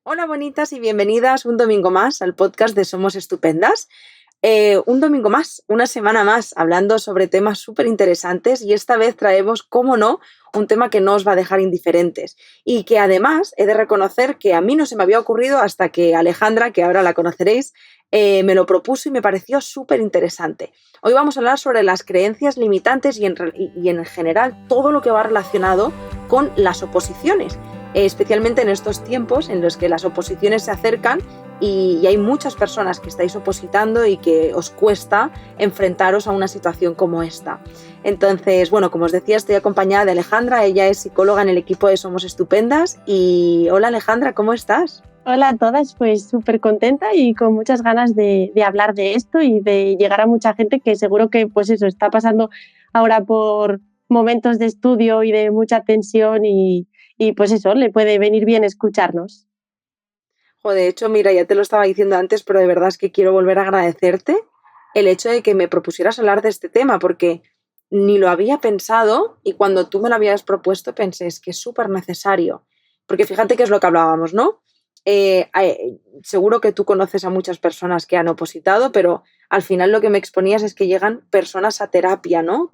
Hola bonitas y bienvenidas un domingo más al podcast de Somos Estupendas. Un domingo más, una semana más, hablando sobre temas súper interesantes y esta vez traemos, cómo no, un tema que no os va a dejar indiferentes y que además he de reconocer que a mí no se me había ocurrido hasta que Alejandra, que ahora la conoceréis, me lo propuso y me pareció súper interesante. Hoy vamos a hablar sobre las creencias limitantes y en general todo lo que va relacionado con las oposiciones. Especialmente en estos tiempos en los que las oposiciones se acercan y hay muchas personas que estáis opositando y que os cuesta enfrentaros a una situación como esta. Entonces, bueno, como os decía, estoy acompañada de Alejandra, ella es psicóloga en el equipo de Somos Estupendas. Y hola Alejandra, ¿cómo estás? Hola a todas, pues súper contenta y con muchas ganas de hablar de esto y de llegar a mucha gente que seguro que pues eso está pasando ahora por momentos de estudio y de mucha tensión y pues eso, le puede venir bien escucharnos. De hecho, mira, ya te lo estaba diciendo antes, pero de verdad es que quiero volver a agradecerte el hecho de que me propusieras hablar de este tema, porque ni lo había pensado y cuando tú me lo habías propuesto pensé, es que es súper necesario. Porque fíjate que es lo que hablábamos, ¿no? Seguro que tú conoces a muchas personas que han opositado, pero al final lo que me exponías es que llegan personas a terapia, ¿no?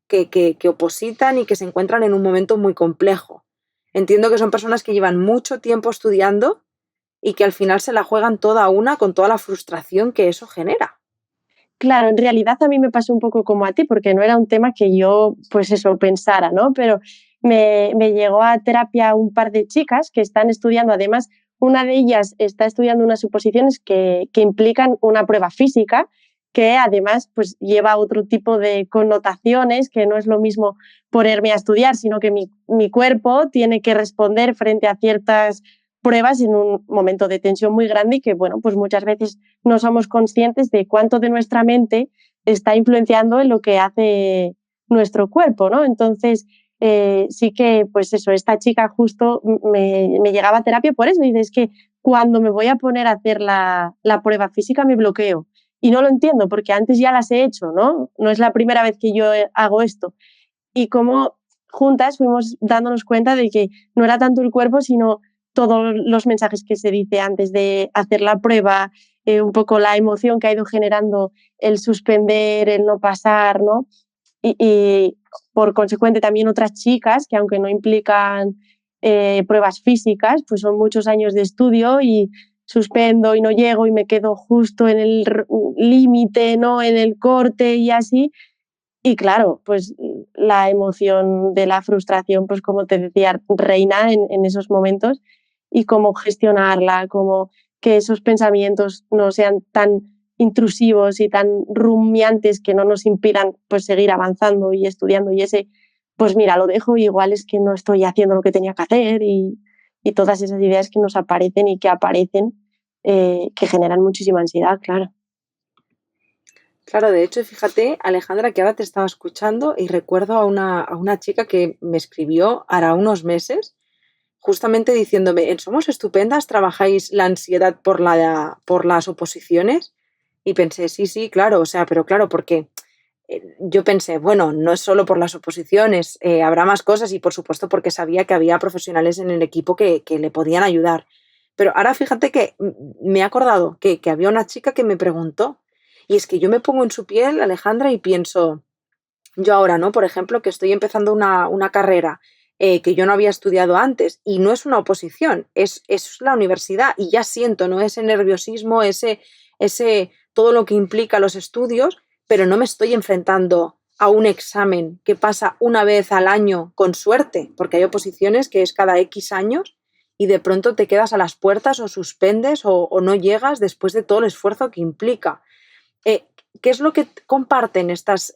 Que opositan y que se encuentran en un momento muy complejo. Entiendo que son personas que llevan mucho tiempo estudiando y que al final se la juegan toda a una con toda la frustración que eso genera. Claro, en realidad a mí me pasó un poco como a ti, porque no era un tema que yo, pues eso, pensara, ¿no? Pero me llegó a terapia un par de chicas que están estudiando, además, una de ellas está estudiando unas suposiciones que implican una prueba física, que además pues lleva otro tipo de connotaciones, que no es lo mismo ponerme a estudiar, sino que mi cuerpo tiene que responder frente a ciertas pruebas en un momento de tensión muy grande y que, bueno, pues muchas veces no somos conscientes de cuánto de nuestra mente está influenciando en lo que hace nuestro cuerpo, ¿no? Entonces, sí que, pues eso, esta chica justo me llegaba a terapia por eso. Y dice, es que cuando me voy a poner a hacer la prueba física me bloqueo. Y no lo entiendo, porque antes ya las he hecho, ¿no? No es la primera vez que yo hago esto. Y como juntas fuimos dándonos cuenta de que no era tanto el cuerpo, sino todos los mensajes que se dice antes de hacer la prueba, un poco la emoción que ha ido generando el suspender, el no pasar, ¿no? Y por consecuente también otras chicas que aunque no implican pruebas físicas, pues son muchos años de estudio y suspendo y no llego y me quedo justo en el límite, ¿no? En el corte y así. Y claro, pues la emoción de la frustración, pues como te decía, reina en esos momentos y cómo gestionarla, cómo que esos pensamientos no sean tan intrusivos y tan rumiantes que no nos impidan pues seguir avanzando y estudiando y ese, pues mira, lo dejo, igual es que no estoy haciendo lo que tenía que hacer y todas esas ideas que nos aparecen y que aparecen, que generan muchísima ansiedad, claro. Claro, de hecho, fíjate, Alejandra, que ahora te estaba escuchando y recuerdo a una chica que me escribió hará unos meses, justamente diciéndome, en Somos Estupendas trabajáis la ansiedad por las oposiciones. Y pensé, sí, sí, claro, o sea, pero claro, porque yo pensé, bueno, no es solo por las oposiciones, habrá más cosas y por supuesto porque sabía que había profesionales en el equipo que le podían ayudar. Pero ahora fíjate que me he acordado que había una chica que me preguntó y es que yo me pongo en su piel, Alejandra, y pienso, yo ahora, ¿no? Por ejemplo, que estoy empezando una carrera que yo no había estudiado antes y no es una oposición, es la universidad y ya siento, ¿no? Ese nerviosismo, todo lo que implica los estudios, pero no me estoy enfrentando a un examen que pasa una vez al año con suerte, porque hay oposiciones que es cada X años y de pronto te quedas a las puertas o suspendes o no llegas después de todo el esfuerzo que implica. Eh, ¿Qué es lo que comparten estas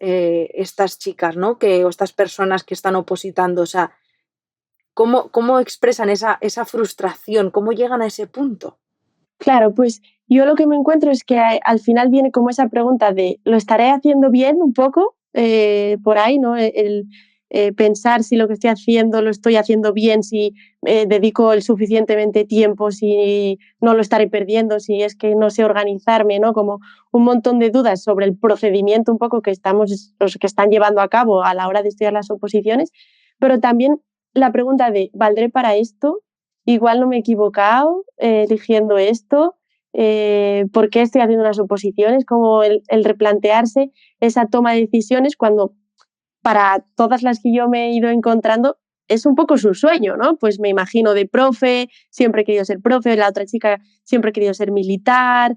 chicas, ¿no? O estas personas que están opositando? O sea, ¿cómo expresan esa frustración? ¿Cómo llegan a ese punto? Claro, pues yo lo que me encuentro es que al final viene como esa pregunta de ¿lo estaré haciendo bien un poco? Por ahí, ¿no? Pensar si lo que estoy haciendo lo estoy haciendo bien, si dedico el suficientemente tiempo, si no lo estaré perdiendo, si es que no sé organizarme, ¿no? Como un montón de dudas sobre el procedimiento un poco que estamos, los que están llevando a cabo a la hora de estudiar las oposiciones, pero también la pregunta de ¿valdré para esto? Igual no me he equivocado, eligiendo esto? ¿Por qué estoy haciendo unas oposiciones? Como el replantearse esa toma de decisiones cuando para todas las que yo me he ido encontrando es un poco su sueño, ¿no? Pues me imagino de profe, siempre he querido ser profe, la otra chica siempre he querido ser militar,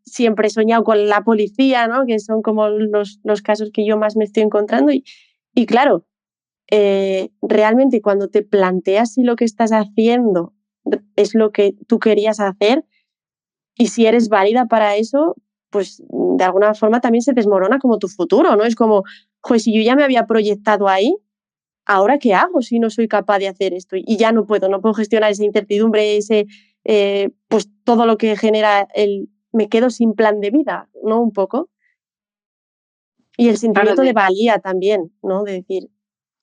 siempre he soñado con la policía, ¿no? Que son como los casos que yo más me estoy encontrando. Y claro, realmente cuando te planteas si lo que estás haciendo es lo que tú querías hacer y si eres válida para eso, pues de alguna forma también se desmorona como tu futuro, ¿no? Es como, pues si yo ya me había proyectado ahí, ¿ahora qué hago si no soy capaz de hacer esto? Y ya no puedo gestionar esa incertidumbre, pues todo lo que genera me quedo sin plan de vida, ¿no? Un poco. Y el Claro, sentimiento de valía también, ¿no? De decir,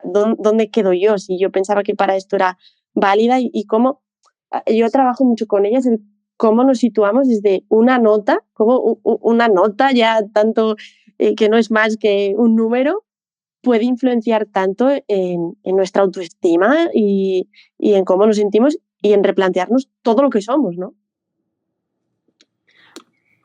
¿dónde quedo yo? Si yo pensaba que para esto era válida y cómo, yo trabajo mucho con ellas, el cómo nos situamos desde una nota, como una nota ya tanto que no es más que un número, puede influenciar tanto en nuestra autoestima y en cómo nos sentimos y en replantearnos todo lo que somos, ¿no?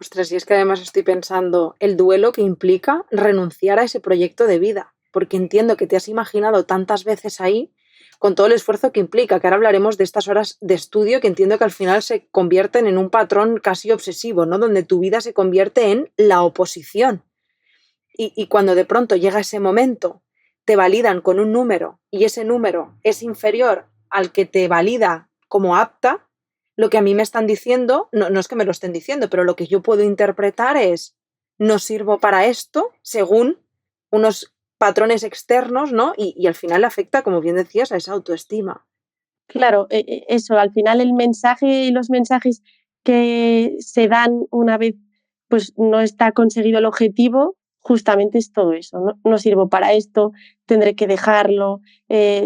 ostras, y es que además estoy pensando el duelo que implica renunciar a ese proyecto de vida, porque entiendo que te has imaginado tantas veces ahí con todo el esfuerzo que implica, que ahora hablaremos de estas horas de estudio que entiendo que al final se convierten en un patrón casi obsesivo, ¿no? Donde tu vida se convierte en la oposición. Y cuando de pronto llega ese momento, te validan con un número y ese número es inferior al que te valida como apta, lo que a mí me están diciendo, no es que me lo estén diciendo, pero lo que yo puedo interpretar es, no sirvo para esto según unos patrones externos, ¿no? Y al final afecta, como bien decías, a esa autoestima. Claro, eso, al final el mensaje y los mensajes que se dan una vez pues no está conseguido el objetivo, justamente es todo eso, ¿no? No sirvo para esto, tendré que dejarlo.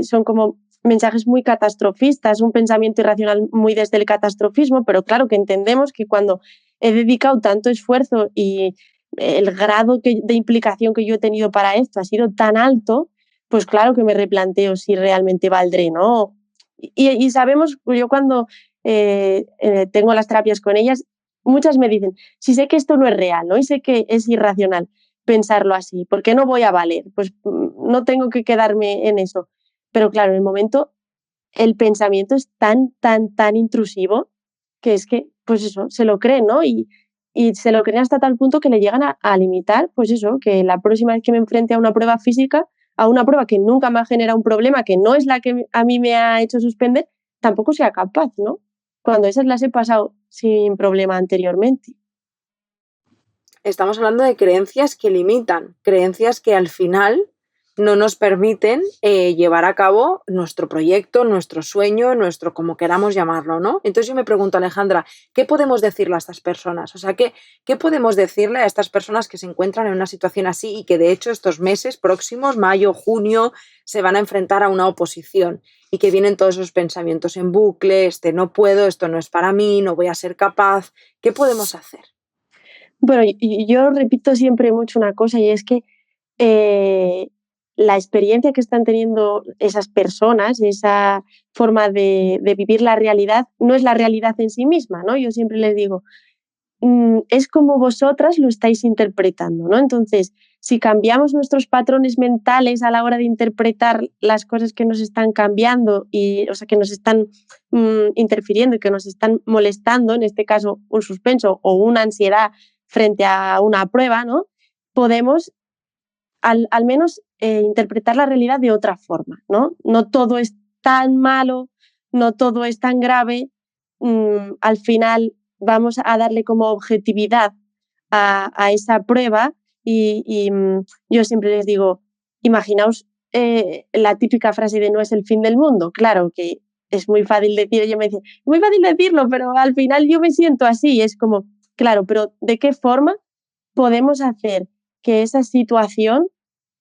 Son como mensajes muy catastrofistas, un pensamiento irracional muy desde el catastrofismo, pero claro que entendemos que cuando he dedicado tanto esfuerzo y el grado de implicación que yo he tenido para esto ha sido tan alto, pues claro que me replanteo si realmente valdré, ¿no? Y sabemos, yo cuando tengo las terapias con ellas, muchas me dicen, si sé que esto no es real, ¿no? Y sé que es irracional pensarlo así, ¿por qué no voy a valer? Pues no tengo que quedarme en eso. Pero claro, en el momento el pensamiento es tan intrusivo que es que, pues eso, se lo creen, ¿no? Y se lo creen hasta tal punto que le llegan a limitar, pues eso, que la próxima vez que me enfrente a una prueba física, a una prueba que nunca me ha generado un problema, que no es la que a mí me ha hecho suspender, tampoco sea capaz, ¿no? Cuando esas las he pasado sin problema anteriormente. Estamos hablando de creencias que limitan, creencias que al final no nos permiten llevar a cabo nuestro proyecto, nuestro sueño, nuestro como queramos llamarlo, ¿no? Entonces yo me pregunto, Alejandra, ¿qué podemos decirle a estas personas? O sea, ¿qué podemos decirle a estas personas que se encuentran en una situación así y que de hecho estos meses próximos, mayo, junio, se van a enfrentar a una oposición y que vienen todos esos pensamientos en bucle, no puedo, esto no es para mí, no voy a ser capaz? ¿Qué podemos hacer? Bueno, y yo repito siempre mucho una cosa y es que eh, la experiencia que están teniendo esas personas, esa forma de vivir la realidad, no es la realidad en sí misma, ¿no? Yo siempre les digo, es como vosotras lo estáis interpretando, ¿no? Entonces, si cambiamos nuestros patrones mentales a la hora de interpretar las cosas que nos están cambiando y, o sea, que nos están interfiriendo y que nos están molestando, en este caso un suspenso o una ansiedad frente a una prueba, ¿no? Podemos al menos interpretar la realidad de otra forma, ¿no? No todo es tan malo, no todo es tan grave. Al final vamos a darle como objetividad a esa prueba y yo siempre les digo, imaginaos la típica frase de no es el fin del mundo. Claro que es muy fácil decir, yo me dice, muy fácil decirlo, pero al final yo me siento así. Es como, claro, pero ¿de qué forma podemos hacer que esa situación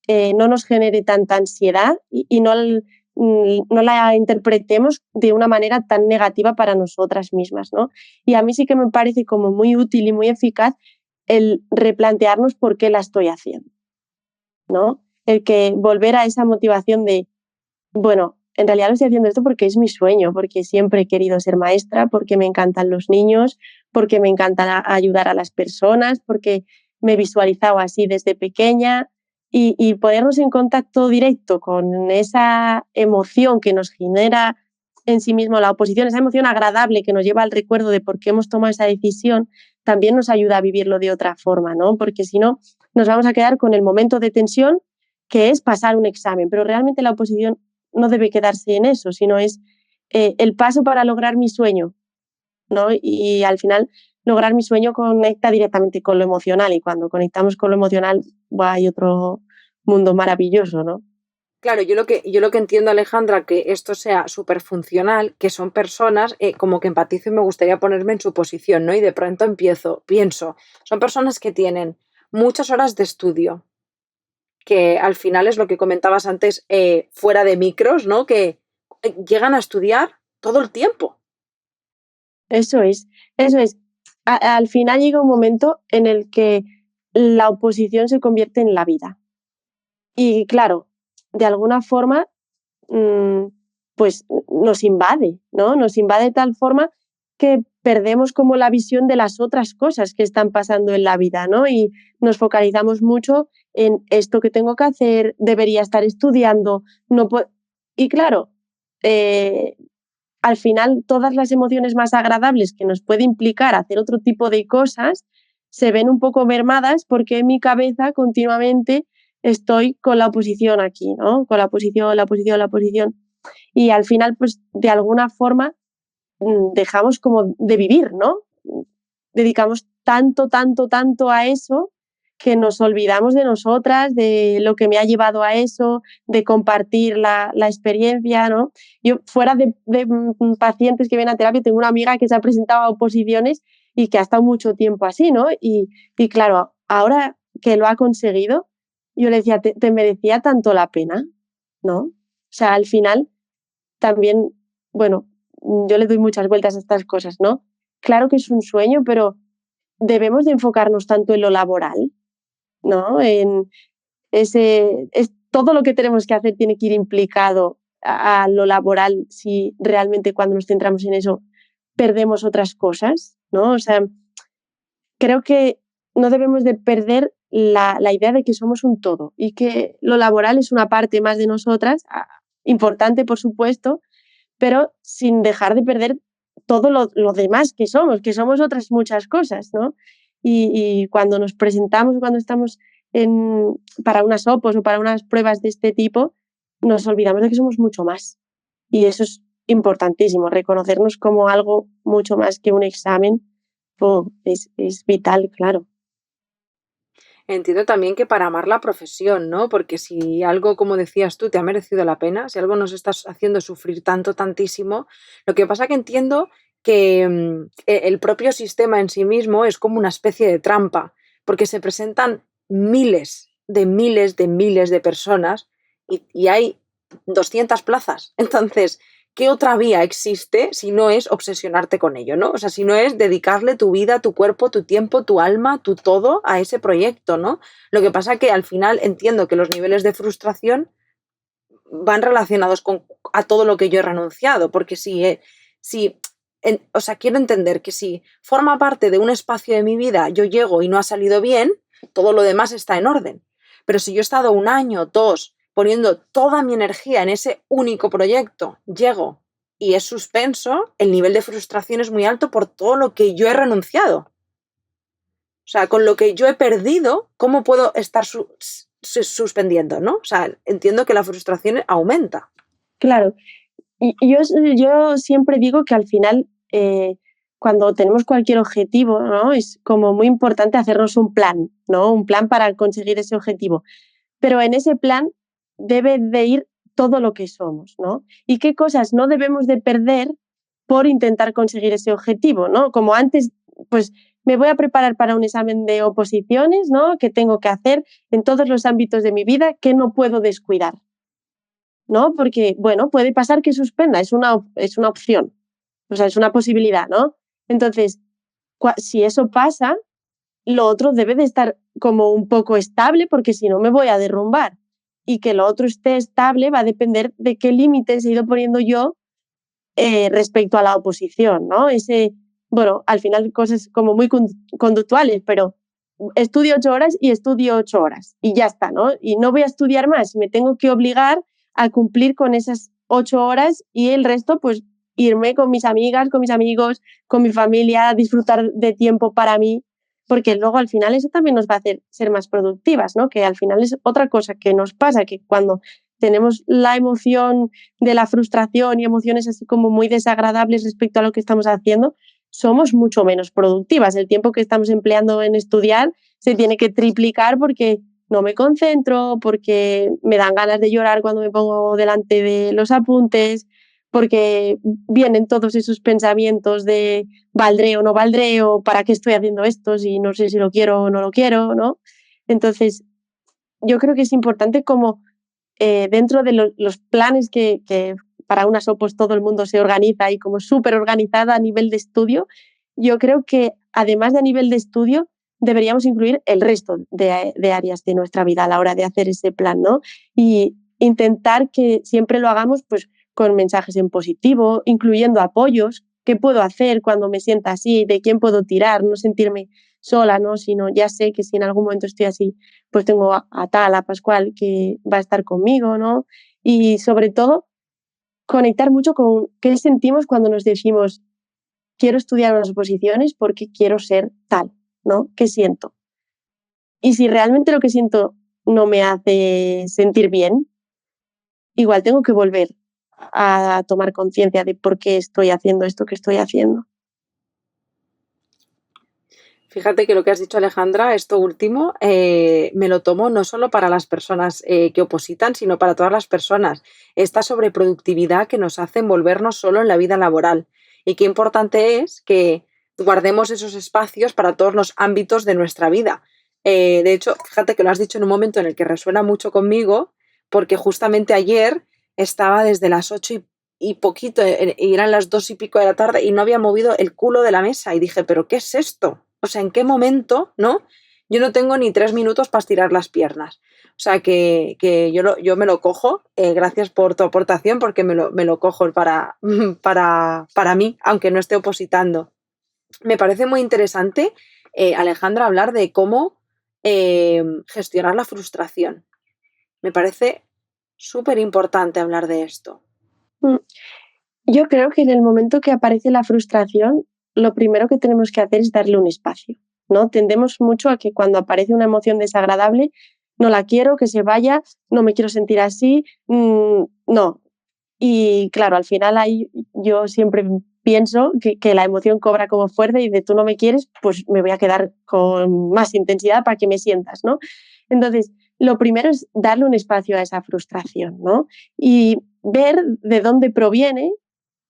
no nos genere tanta ansiedad y no la interpretemos de una manera tan negativa para nosotras mismas, ¿no? Y a mí sí que me parece como muy útil y muy eficaz el replantearnos por qué la estoy haciendo, ¿no? El que volver a esa motivación de, bueno, en realidad lo estoy haciendo esto porque es mi sueño, porque siempre he querido ser maestra, porque me encantan los niños, porque me encanta ayudar a las personas, porque me he visualizado así desde pequeña y ponernos en contacto directo con esa emoción que nos genera en sí mismo la oposición, esa emoción agradable que nos lleva al recuerdo de por qué hemos tomado esa decisión, también nos ayuda a vivirlo de otra forma, ¿no? Porque si no, nos vamos a quedar con el momento de tensión que es pasar un examen, pero realmente la oposición no debe quedarse en eso, sino es el paso para lograr mi sueño, ¿no? Y al final lograr mi sueño conecta directamente con lo emocional y cuando conectamos con lo emocional hay otro mundo maravilloso, ¿no? Claro, yo lo que entiendo, Alejandra, que esto sea súper funcional, que son personas, como que empatizo y me gustaría ponerme en su posición, ¿no? Y de pronto pienso, son personas que tienen muchas horas de estudio, que al final es lo que comentabas antes, fuera de micros, ¿no? Que llegan a estudiar todo el tiempo. Eso es, eso es. Al final llega un momento en el que la oposición se convierte en la vida. Y claro, de alguna forma, mm, pues nos invade, ¿no? Nos invade de tal forma que perdemos como la visión de las otras cosas que están pasando en la vida, ¿no? Y nos focalizamos mucho en esto que tengo que hacer, debería estar estudiando, no puedo. Y claro, eh, al final todas las emociones más agradables que nos puede implicar hacer otro tipo de cosas se ven un poco mermadas porque en mi cabeza continuamente estoy con la oposición aquí, ¿no? Con la oposición, la oposición, la oposición. Y al final, pues de alguna forma dejamos como de vivir, ¿no? Dedicamos tanto, tanto, tanto a eso que nos olvidamos de nosotras, de lo que me ha llevado a eso, de compartir la experiencia, ¿no? Yo, fuera de pacientes que vienen a terapia, tengo una amiga que se ha presentado a oposiciones y que ha estado mucho tiempo así, ¿no? Y claro, ahora que lo ha conseguido, yo le decía, te merecía tanto la pena, ¿no? O sea, al final también, bueno, yo le doy muchas vueltas a estas cosas, ¿no? Claro que es un sueño, pero debemos de enfocarnos tanto en lo laboral, ¿no? En todo lo que tenemos que hacer tiene que ir implicado a lo laboral si realmente cuando nos centramos en eso perdemos otras cosas, ¿no? O sea, creo que no debemos de perder la idea de que somos un todo y que lo laboral es una parte más de nosotras, importante por supuesto, pero sin dejar de perder todo lo demás que somos otras muchas cosas, ¿no? Y cuando nos presentamos, cuando estamos para unas OPOs o para unas pruebas de este tipo, nos olvidamos de que somos mucho más. Y eso es importantísimo, reconocernos como algo mucho más que un examen, es vital, claro. Entiendo también que para amar la profesión, ¿no? Porque si algo, como decías tú, te ha merecido la pena, si algo nos estás haciendo sufrir tanto, tantísimo, lo que pasa que entiendo que el propio sistema en sí mismo es como una especie de trampa, porque se presentan miles de personas y hay 200 plazas. Entonces, ¿qué otra vía existe si no es obsesionarte con ello, ¿no? O sea, si no es dedicarle tu vida, tu cuerpo, tu tiempo, tu alma, tu todo a ese proyecto, ¿no? Lo que pasa que al final entiendo que los niveles de frustración van relacionados a todo lo que yo he renunciado, porque o sea, quiero entender que si forma parte de un espacio de mi vida, yo llego y no ha salido bien, todo lo demás está en orden. Pero si yo he estado un año, dos, poniendo toda mi energía en ese único proyecto, llego y es suspenso, el nivel de frustración es muy alto por todo lo que yo he renunciado. O sea, con lo que yo he perdido, ¿cómo puedo estar suspendiendo, ¿no? O sea, entiendo que la frustración aumenta. Claro, y yo siempre digo que al final, cuando tenemos cualquier objetivo, ¿no? Es como muy importante hacernos un plan, ¿no? Un plan para conseguir ese objetivo. Pero en ese plan debe de ir todo lo que somos, ¿no? Y qué cosas no debemos de perder por intentar conseguir ese objetivo, ¿no? Como antes, pues me voy a preparar para un examen de oposiciones, ¿no? ¿Qué tengo que hacer en todos los ámbitos de mi vida que no puedo descuidar? ¿No? Porque, bueno, puede pasar que suspenda, es una opción, o sea, es una posibilidad, ¿no? Entonces, si eso pasa, lo otro debe de estar como un poco estable porque si no me voy a derrumbar. y que lo otro esté estable va a depender de qué límites he ido poniendo yo respecto a la oposición, ¿no? Bueno, al final cosas como muy conductuales, pero estudio 8 horas y estudio 8 horas y ya está, ¿no? Y no voy a estudiar más, me tengo que obligar a cumplir con esas 8 horas y el resto, pues irme con mis amigas, con mis amigos, con mi familia, disfrutar de tiempo para mí, porque luego al final eso también nos va a hacer ser más productivas, ¿no? Que al final es otra cosa que nos pasa, que cuando tenemos la emoción de la frustración y emociones así como muy desagradables respecto a lo que estamos haciendo, somos mucho menos productivas. El tiempo que estamos empleando en estudiar se tiene que triplicar porque no me concentro, porque me dan ganas de llorar cuando me pongo delante de los apuntes, porque vienen todos esos pensamientos de valdré o no valdré, o para qué estoy haciendo esto si no sé si lo quiero o no lo quiero, ¿no? Entonces, yo creo que es importante como dentro de los planes que para unas OPOS todo el mundo se organiza y como súper organizada a nivel de estudio, yo creo que además de a nivel de estudio deberíamos incluir el resto de áreas de nuestra vida a la hora de hacer ese plan, ¿no? Y intentar que siempre lo hagamos pues con mensajes en positivo, incluyendo apoyos, qué puedo hacer cuando me sienta así, de quién puedo tirar, no sentirme sola, ¿no? Sino ya sé que si en algún momento estoy así, pues tengo a tal, a Pascual, que va a estar conmigo, ¿no? Y sobre todo, conectar mucho con qué sentimos cuando nos decimos, quiero estudiar unas oposiciones porque quiero ser tal, ¿no? ¿Qué siento? Y si realmente lo que siento no me hace sentir bien, igual tengo que volver a tomar conciencia de por qué estoy haciendo esto que estoy haciendo. Fíjate que lo que has dicho, Alejandra, esto último, me lo tomo no solo para las personas que opositan, sino para todas las personas. Esta sobreproductividad que nos hace envolvernos solo en la vida laboral. Y qué importante es que guardemos esos espacios para todos los ámbitos de nuestra vida. De hecho, fíjate que lo has dicho en un momento en el que resuena mucho conmigo, porque justamente ayer estaba desde las 8 y poquito, y eran las 2 y pico de la tarde, y no había movido el culo de la mesa. Y dije, ¿pero qué es esto? O sea, ¿en qué momento, no? Yo no tengo ni 3 minutos para estirar las piernas. O sea, que yo me lo cojo. Gracias por tu aportación, porque me lo cojo para mí, aunque no esté opositando. Me parece muy interesante, Alejandra, hablar de cómo gestionar la frustración. Me parece súper importante hablar de esto. Yo creo que en el momento que aparece la frustración, lo primero que tenemos que hacer es darle un espacio, ¿no? Tendemos mucho a que cuando aparece una emoción desagradable, no la quiero, que se vaya, no me quiero sentir así, no. Y claro, al final ahí yo siempre pienso que la emoción cobra como fuerza y de tú no me quieres, pues me voy a quedar con más intensidad para que me sientas, ¿no? Entonces, lo primero es darle un espacio a esa frustración, ¿no? Y ver de dónde proviene,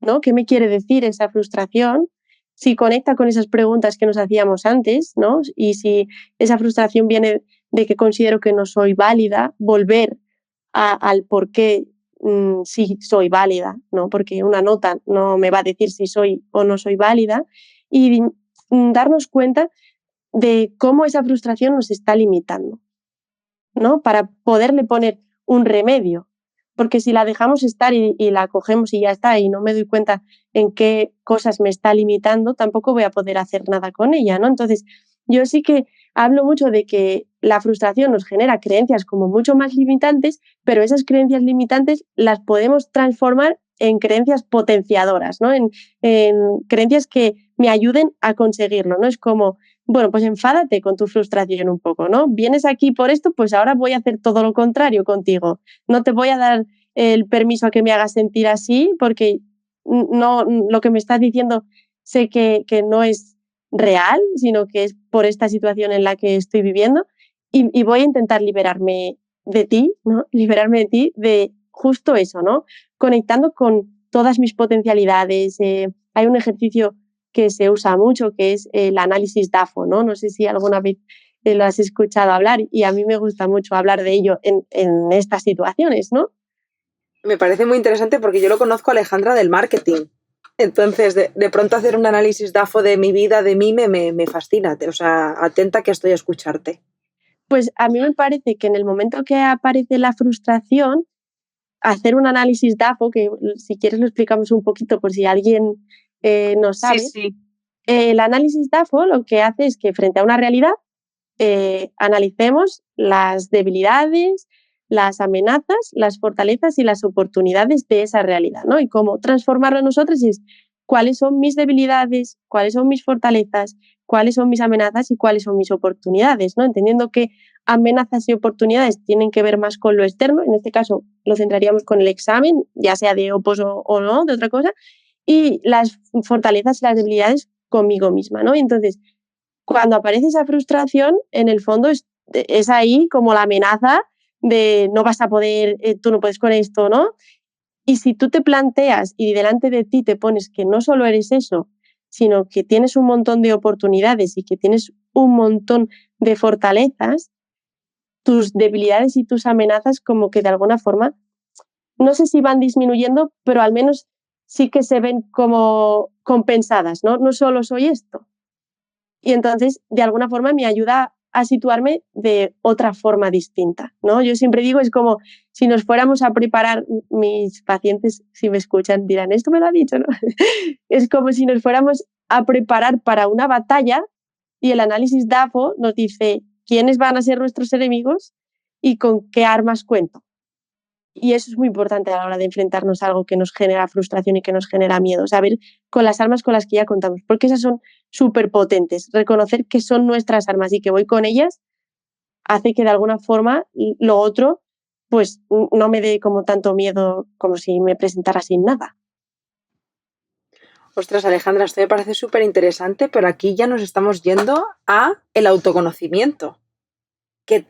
¿no? ¿Qué me quiere decir esa frustración? Si conecta con esas preguntas que nos hacíamos antes, ¿no? Y si esa frustración viene de que considero que no soy válida, volver al por qué sí soy válida, ¿no? Porque una nota no me va a decir si soy o no soy válida. Y darnos cuenta de cómo esa frustración nos está limitando, ¿no? Para poderle poner un remedio. Porque si la dejamos estar y la cogemos y ya está, y no me doy cuenta en qué cosas me está limitando, tampoco voy a poder hacer nada con ella, ¿no? Entonces, yo sí que hablo mucho de que la frustración nos genera creencias como mucho más limitantes, pero esas creencias limitantes las podemos transformar en creencias potenciadoras, ¿no? En creencias que me ayuden a conseguirlo, ¿no? Es como, bueno, pues enfádate con tu frustración un poco, ¿no? Vienes aquí por esto, pues ahora voy a hacer todo lo contrario contigo. No te voy a dar el permiso a que me hagas sentir así porque no, lo que me estás diciendo sé que no es real, sino que es por esta situación en la que estoy viviendo y voy a intentar liberarme de ti, ¿no? Liberarme de ti de justo eso, ¿no? Conectando con todas mis potencialidades. Hay un ejercicio que se usa mucho, que es el análisis DAFO, ¿no? No sé si alguna vez lo has escuchado hablar y a mí me gusta mucho hablar de ello en estas situaciones, ¿no? Me parece muy interesante porque yo lo conozco a Alejandra del marketing. Entonces, de pronto hacer un análisis DAFO de mi vida, de mí, me fascina. O sea, atenta que estoy a escucharte. Pues a mí me parece que en el momento que aparece la frustración, hacer un análisis DAFO, que si quieres lo explicamos un poquito por si alguien no Sí, sabe. sí. El análisis DAFO lo que hace es que frente a una realidad analicemos las debilidades, las amenazas, las fortalezas y las oportunidades de esa realidad, ¿no? Y cómo transformarlo en nosotros es cuáles son mis debilidades, cuáles son mis fortalezas, cuáles son mis amenazas y cuáles son mis oportunidades, ¿no? Entendiendo que amenazas y oportunidades tienen que ver más con lo externo, en este caso lo centraríamos con el examen, ya sea de opos o no, de otra cosa, y las fortalezas y las debilidades conmigo misma, ¿no? Y entonces, cuando aparece esa frustración, en el fondo es ahí como la amenaza de no vas a poder, tú no puedes con esto, ¿no? Y si tú te planteas y delante de ti te pones que no solo eres eso, sino que tienes un montón de oportunidades y que tienes un montón de fortalezas, tus debilidades y tus amenazas como que de alguna forma, no sé si van disminuyendo, pero al menos sí que se ven como compensadas, ¿no? No solo soy esto. Y entonces, de alguna forma, me ayuda a situarme de otra forma distinta, ¿no? Yo siempre digo, es como si nos fuéramos a preparar, mis pacientes, si me escuchan, dirán, esto me lo ha dicho, ¿no? Es como si nos fuéramos a preparar para una batalla y el análisis DAFO nos dice quiénes van a ser nuestros enemigos y con qué armas cuento. Y eso es muy importante a la hora de enfrentarnos a algo que nos genera frustración y que nos genera miedo, saber con las armas con las que ya contamos, porque esas son súper potentes. Reconocer que son nuestras armas y que voy con ellas hace que de alguna forma lo otro pues no me dé como tanto miedo como si me presentara sin nada. Ostras, Alejandra, esto me parece súper interesante, pero aquí ya nos estamos yendo a el autoconocimiento, que,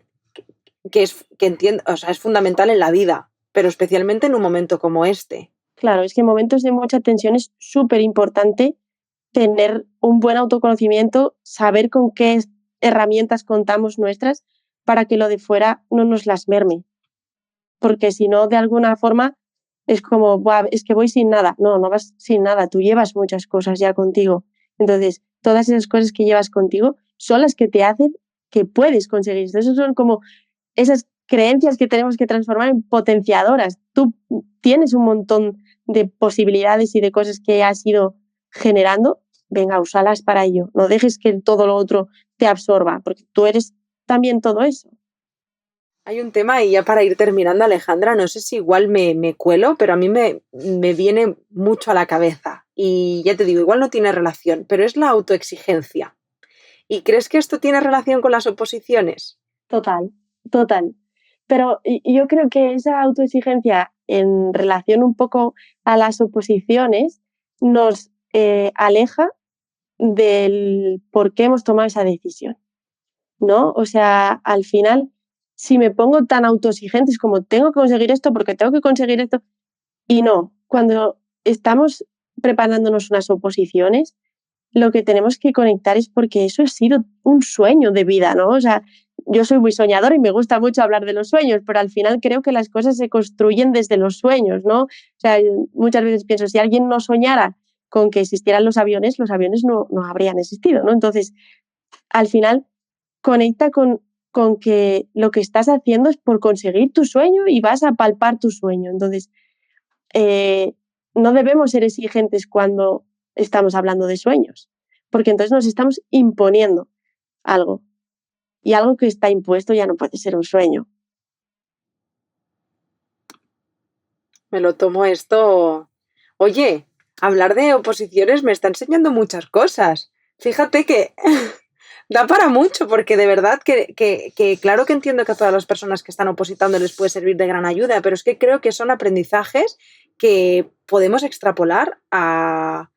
que entiendo, o sea, es fundamental en la vida, pero especialmente en un momento como este. Claro, es que en momentos de mucha tensión es súper importante tener un buen autoconocimiento, saber con qué herramientas contamos nuestras para que lo de fuera no nos las merme. Porque si no, de alguna forma es como, "Buah, es que voy sin nada". No, no vas sin nada, tú llevas muchas cosas ya contigo. Entonces, todas esas cosas que llevas contigo son las que te hacen que puedes conseguir. Esas son como esas creencias que tenemos que transformar en potenciadoras. Tú tienes un montón de posibilidades y de cosas que has ido generando. Venga, úsalas para ello. No dejes que todo lo otro te absorba, porque tú eres también todo eso. Hay un tema, y ya para ir terminando, Alejandra, no sé si igual me cuelo, pero a mí me viene mucho a la cabeza. Y ya te digo, igual no tiene relación, pero es la autoexigencia. ¿Y crees que esto tiene relación con las oposiciones? Total, total. Pero yo creo que esa autoexigencia en relación un poco a las oposiciones nos aleja del por qué hemos tomado esa decisión, ¿no? O sea, al final, si me pongo tan autoexigente, es como tengo que conseguir esto porque tengo que conseguir esto. Y no, cuando estamos preparándonos unas oposiciones, lo que tenemos que conectar es porque eso ha sido un sueño de vida, ¿no? O sea, yo soy muy soñadora y me gusta mucho hablar de los sueños, pero al final creo que las cosas se construyen desde los sueños, ¿no? O sea, muchas veces pienso, si alguien no soñara con que existieran los aviones no habrían existido, ¿no? Entonces, al final, conecta con que lo que estás haciendo es por conseguir tu sueño y vas a palpar tu sueño. Entonces, eh, no debemos ser exigentes cuando estamos hablando de sueños, porque entonces nos estamos imponiendo algo y algo que está impuesto ya no puede ser un sueño. Me lo tomo esto. Oye, hablar de oposiciones me está enseñando muchas cosas. Fíjate que da para mucho, porque de verdad que claro que entiendo que a todas las personas que están opositando les puede servir de gran ayuda, pero es que creo que son aprendizajes que podemos extrapolar a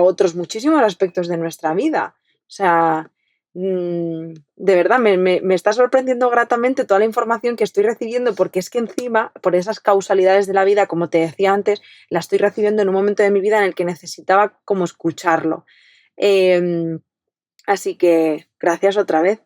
otros muchísimos aspectos de nuestra vida. O sea, de verdad, me está sorprendiendo gratamente toda la información que estoy recibiendo, porque es que encima, por esas causalidades de la vida, como te decía antes, la estoy recibiendo en un momento de mi vida en el que necesitaba como escucharlo. Así que gracias otra vez.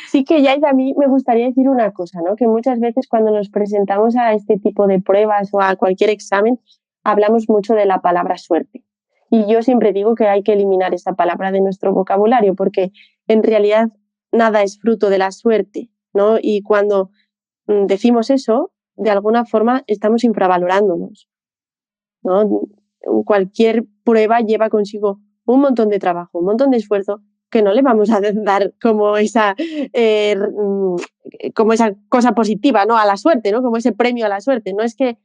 Sí que ya a mí me gustaría decir una cosa, ¿no? Que muchas veces cuando nos presentamos a este tipo de pruebas o a cualquier examen, hablamos mucho de la palabra suerte. Y yo siempre digo que hay que eliminar esa palabra de nuestro vocabulario porque en realidad nada es fruto de la suerte, ¿no? Y cuando decimos eso, de alguna forma estamos infravalorándonos, ¿no? Cualquier prueba lleva consigo un montón de trabajo, un montón de esfuerzo, que no le vamos a dar como esa cosa positiva, ¿no? A la suerte, ¿no? Como ese premio a la suerte. No es que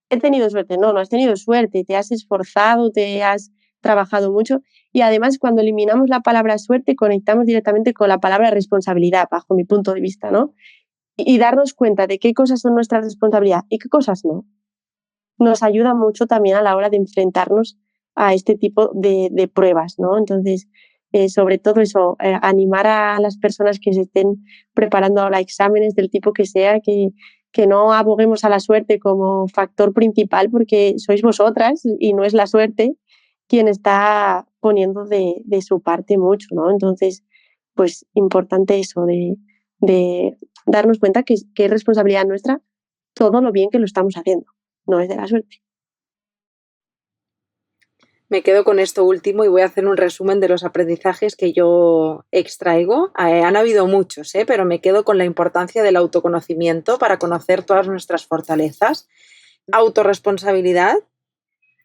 he tenido suerte, no has tenido suerte, te has esforzado, te has trabajado mucho y además cuando eliminamos la palabra suerte conectamos directamente con la palabra responsabilidad, bajo mi punto de vista, ¿no? Y darnos cuenta de qué cosas son nuestra responsabilidad y qué cosas no, nos ayuda mucho también a la hora de enfrentarnos a este tipo de pruebas, ¿no? Entonces, sobre todo eso, animar a las personas que se estén preparando ahora exámenes del tipo que sea, que no aboguemos a la suerte como factor principal, porque sois vosotras y no es la suerte quien está poniendo de su parte mucho, ¿no? Entonces, pues importante eso de darnos cuenta que es responsabilidad nuestra todo lo bien que lo estamos haciendo, no es de la suerte. Me quedo con esto último y voy a hacer un resumen de los aprendizajes que yo extraigo. Han habido muchos, pero me quedo con la importancia del autoconocimiento para conocer todas nuestras fortalezas. Autorresponsabilidad,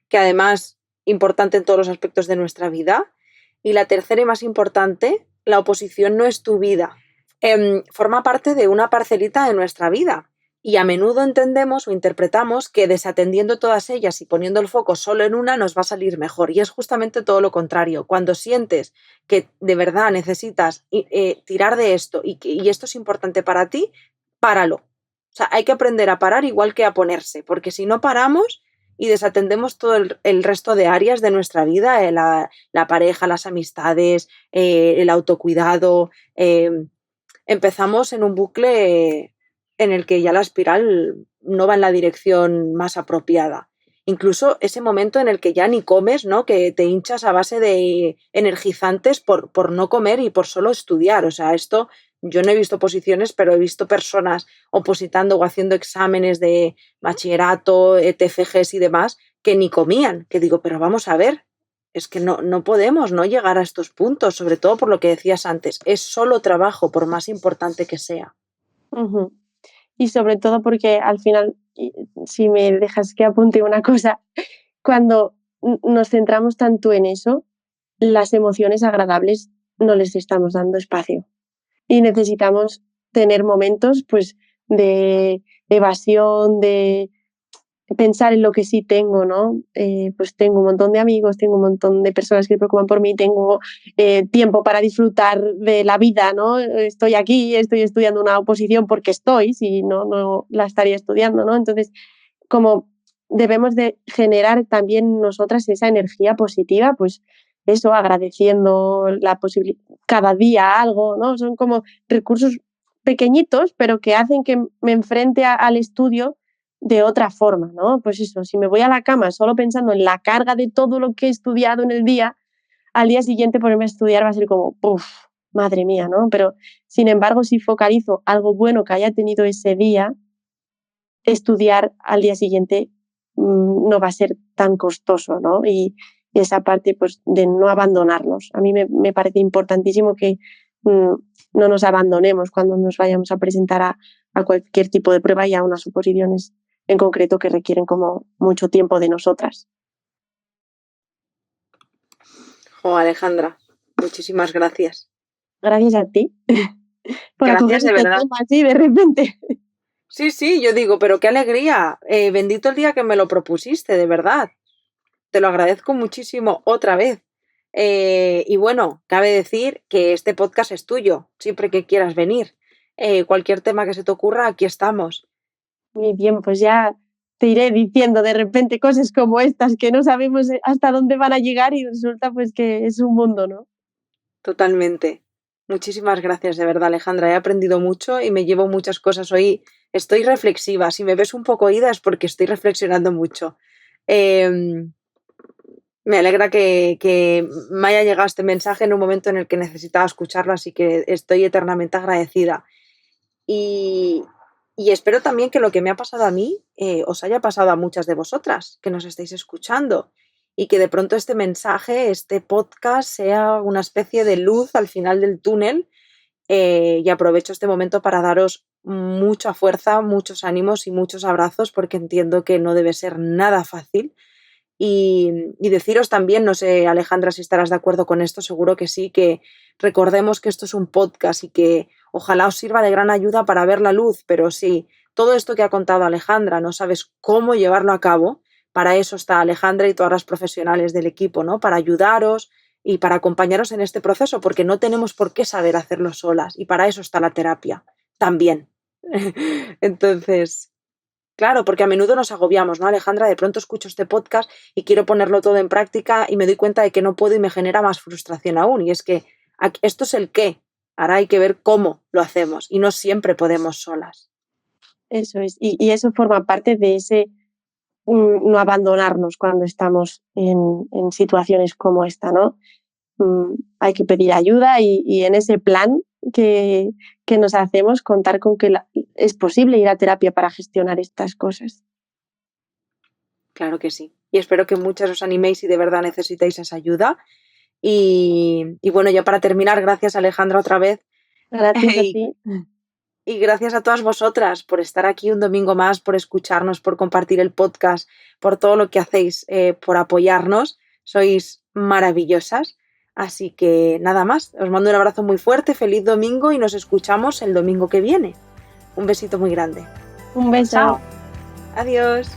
que además importante en todos los aspectos de nuestra vida. Y la tercera y más importante, la oposición no es tu vida. Forma parte de una parcelita de nuestra vida. Y a menudo entendemos o interpretamos que desatendiendo todas ellas y poniendo el foco solo en una nos va a salir mejor. Y es justamente todo lo contrario. Cuando sientes que de verdad necesitas tirar de esto y esto es importante para ti, páralo. O sea, hay que aprender a parar igual que a ponerse, porque si no paramos y desatendemos todo el resto de áreas de nuestra vida, la pareja, las amistades, el autocuidado, empezamos en un bucle en el que ya la espiral no va en la dirección más apropiada. Incluso ese momento en el que ya ni comes, ¿no? Que te hinchas a base de energizantes por no comer y por solo estudiar. O sea, esto yo no he visto oposiciones, pero he visto personas opositando o haciendo exámenes de bachillerato, TFGs y demás, que ni comían. Que digo, pero vamos a ver, es que no podemos no llegar a estos puntos, sobre todo por lo que decías antes. Es solo trabajo, por más importante que sea. Ujú. Y sobre todo porque al final, si me dejas que apunte una cosa, cuando nos centramos tanto en eso, las emociones agradables no les estamos dando espacio. Y necesitamos tener momentos, pues, de evasión, de pensar en lo que sí tengo, ¿no? Pues tengo un montón de amigos, tengo un montón de personas que se preocupan por mí, tengo tiempo para disfrutar de la vida, ¿no? Estoy aquí, estoy estudiando una oposición porque estoy, si no, no la estaría estudiando, ¿no? Entonces, como debemos de generar también nosotras esa energía positiva, pues eso, agradeciendo la posibilidad, cada día algo, ¿no? Son como recursos pequeñitos, pero que hacen que me enfrente al estudio de otra forma, ¿no? Pues eso, si me voy a la cama solo pensando en la carga de todo lo que he estudiado en el día, al día siguiente ponerme a estudiar va a ser como, uff, madre mía, ¿no? Pero sin embargo, si focalizo algo bueno que haya tenido ese día, estudiar al día siguiente no va a ser tan costoso, ¿no? Y esa parte, pues, de no abandonarnos. A mí me parece importantísimo que mm, no nos abandonemos cuando nos vayamos a presentar a cualquier tipo de prueba y a unas oposiciones en concreto que requieren como mucho tiempo de nosotras. Oh, Alejandra, muchísimas gracias. Gracias a ti por acoger Gracias de este verdad. tema así de repente. Sí, sí, yo digo, pero qué alegría. Bendito el día que me lo propusiste, de verdad. Te lo agradezco muchísimo otra vez. Y bueno, cabe decir que este podcast es tuyo, siempre que quieras venir. Cualquier tema que se te ocurra, aquí estamos. Muy bien, pues ya te iré diciendo de repente cosas como estas que no sabemos hasta dónde van a llegar y resulta pues que es un mundo, ¿no? Totalmente. Muchísimas gracias, de verdad, Alejandra. He aprendido mucho y me llevo muchas cosas hoy. Estoy reflexiva. Si me ves un poco oída es porque estoy reflexionando mucho. Em, Me alegra que me haya llegado este mensaje en un momento en el que necesitaba escucharlo, así que estoy eternamente agradecida. Y, y espero también que lo que me ha pasado a mí os haya pasado a muchas de vosotras que nos estáis escuchando y que de pronto este mensaje, este podcast, sea una especie de luz al final del túnel y aprovecho este momento para daros mucha fuerza, muchos ánimos y muchos abrazos, porque entiendo que no debe ser nada fácil. Y deciros también, no sé, Alejandra, si estarás de acuerdo con esto, seguro que sí, que recordemos que esto es un podcast y que ojalá os sirva de gran ayuda para ver la luz, pero sí, todo esto que ha contado Alejandra, no sabes cómo llevarlo a cabo, para eso está Alejandra y todas las profesionales del equipo, ¿no? Para ayudaros y para acompañaros en este proceso, porque no tenemos por qué saber hacerlo solas y para eso está la terapia también. Entonces, claro, porque a menudo nos agobiamos, ¿no, Alejandra? De pronto escucho este podcast y quiero ponerlo todo en práctica y me doy cuenta de que no puedo y me genera más frustración aún. Y es que esto es el qué, ahora hay que ver cómo lo hacemos y no siempre podemos solas. Eso es. Y eso forma parte de ese no abandonarnos cuando estamos en situaciones como esta, ¿no? Hay que pedir ayuda y en ese plan que nos hacemos contar con que es posible ir a terapia para gestionar estas cosas. Claro que sí. Y espero que muchas os animéis si de verdad necesitáis esa ayuda. Y bueno, ya para terminar, gracias Alejandra otra vez. Gracias a ti. Y gracias a todas vosotras por estar aquí un domingo más, por escucharnos, por compartir el podcast, por todo lo que hacéis, por apoyarnos. Sois maravillosas. Así que nada más, os mando un abrazo muy fuerte, feliz domingo y nos escuchamos el domingo que viene. Un besito muy grande. Un beso. Chao. Adiós.